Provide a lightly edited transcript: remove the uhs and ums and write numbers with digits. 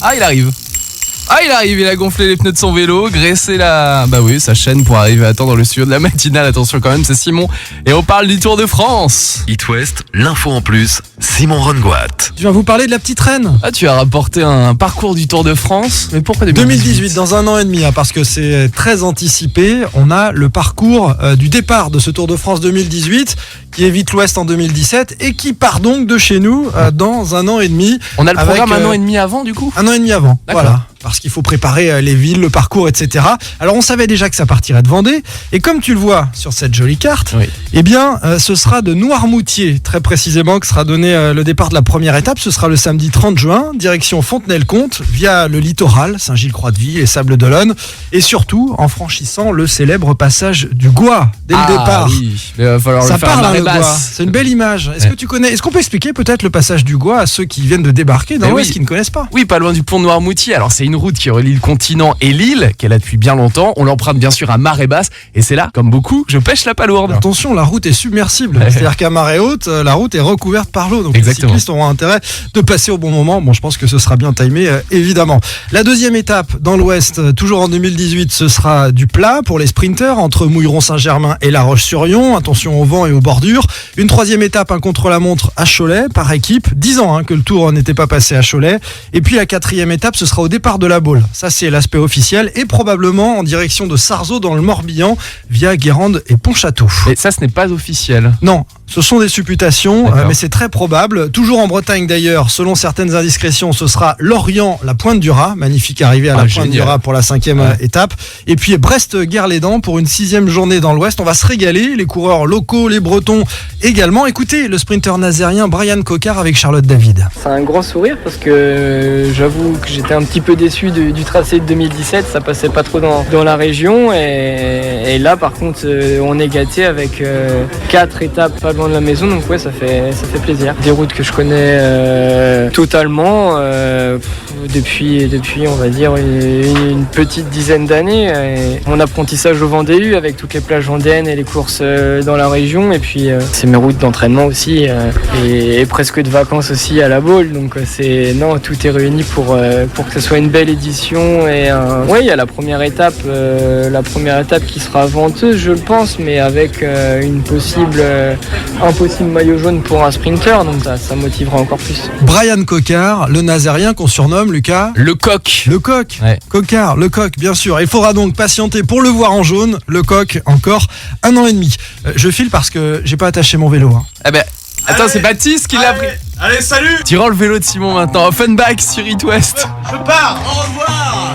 Ah, il arrive. Il a gonflé les pneus de son vélo, graissé sa chaîne pour arriver à temps dans le studio de la matinale. Attention quand même, c'est Simon. Et on parle du Tour de France. It West, l'info en plus, Simon Rongoat. Je viens vous parler de la petite reine. Ah, tu as rapporté un parcours du Tour de France. Mais pourquoi 2018, dans un an et demi, parce que c'est très anticipé. On a le parcours du départ de ce Tour de France 2018 qui évite l'Ouest en 2017 et qui part donc de chez nous dans un an et demi. On a le programme un an et demi avant du coup. Un an et demi avant, D'accord. voilà. Parce qu'il faut préparer les villes, le parcours, etc. Alors on savait déjà que ça partirait de Vendée. Et comme tu le vois sur cette jolie carte, Oui. eh bien ce sera de Noirmoutier, très précisément, que sera donné le départ de la première étape. Ce sera le samedi 30 juin, direction Fontenay-le-Comte, via le littoral, Saint-Gilles-Croix-de-Vie et Sables-d'Olonne. Et surtout en franchissant le célèbre passage du Gois dès le départ. Oui, mais il va falloir Ça le faire à parle, marée le Gois. basse. C'est une belle image. Est-ce que tu connais? Est-ce qu'on peut expliquer peut-être le passage du Gois à ceux qui viennent de débarquer dans Mais l'Ouest oui. qui ne connaissent pas? Oui, pas loin du pont de Noirmoutier. Alors c'est une route qui relie le continent et l'île, qu'elle a depuis bien longtemps. On l'emprunte bien sûr à marée basse. Et c'est là, comme beaucoup, que je pêche la palourde. Attention, la route est submersible. Ouais. C'est-à-dire qu'à marée haute, la route est recouverte par l'eau. Donc Exactement. les cyclistes auront intérêt de passer au bon moment. Bon, je pense que ce sera bien timé, évidemment. La deuxième étape dans l'Ouest, toujours en 2018, ce sera du plat pour les sprinters entre Mouilleron-Saint-Germain et La Roche-sur-Yon. Attention au vent et aux bordures. Une troisième étape, un contre-la-montre à Cholet par équipe. 10 ans que le Tour n'était pas passé à Cholet. Et puis la quatrième étape, ce sera au départ de la Baule. Ça, c'est l'aspect officiel et probablement en direction de Sarzeau dans le Morbihan via Guérande et Pontchâteau. Et ça, ce n'est pas officiel. Non, ce sont des supputations, D'accord. mais c'est très probable. Toujours en Bretagne d'ailleurs, selon certaines indiscrétions, ce sera Lorient, la Pointe du Raz. Magnifique arrivée à la Pointe du génial. Raz pour la 5e étape. Et puis Brest-Guerlédan pour une 6e journée dans l'Ouest. On va se régaler, les coureurs locaux, les Bretons également. Écoutez le sprinter nazérien Brian Coquard avec Charlotte David. C'est un grand sourire parce que j'avoue que j'étais un petit peu déçu du tracé de 2017, ça passait pas trop dans la région et là par contre on est gâté avec 4 étapes pas loin de la maison, donc ouais ça fait plaisir. Des routes que je connais totalement depuis on va dire une petite dizaine d'années. Et mon apprentissage au Vendée U avec toutes les plages vendéennes et les courses dans la région et puis c'est mes routes d'entraînement aussi et presque de vacances aussi à la Baule, donc tout est réuni pour que ce soit une belle édition et il y a la première étape qui sera venteuse je le pense, mais avec un possible maillot jaune pour un sprinter, donc ça motivera encore plus. Brian Coquard, le nazérien qu'on surnomme, Lucas, Le coq. le coq. Ouais. Coquard, le coq, bien sûr. Il faudra donc patienter pour le voir en jaune. Le coq, encore un an et demi. Je file parce que j'ai pas attaché mon vélo. Eh ben, attends, c'est Baptiste qui l'a pris. Allez, salut. Tu rends le vélo de Simon maintenant. Offenbach sur It West. Je pars, au revoir.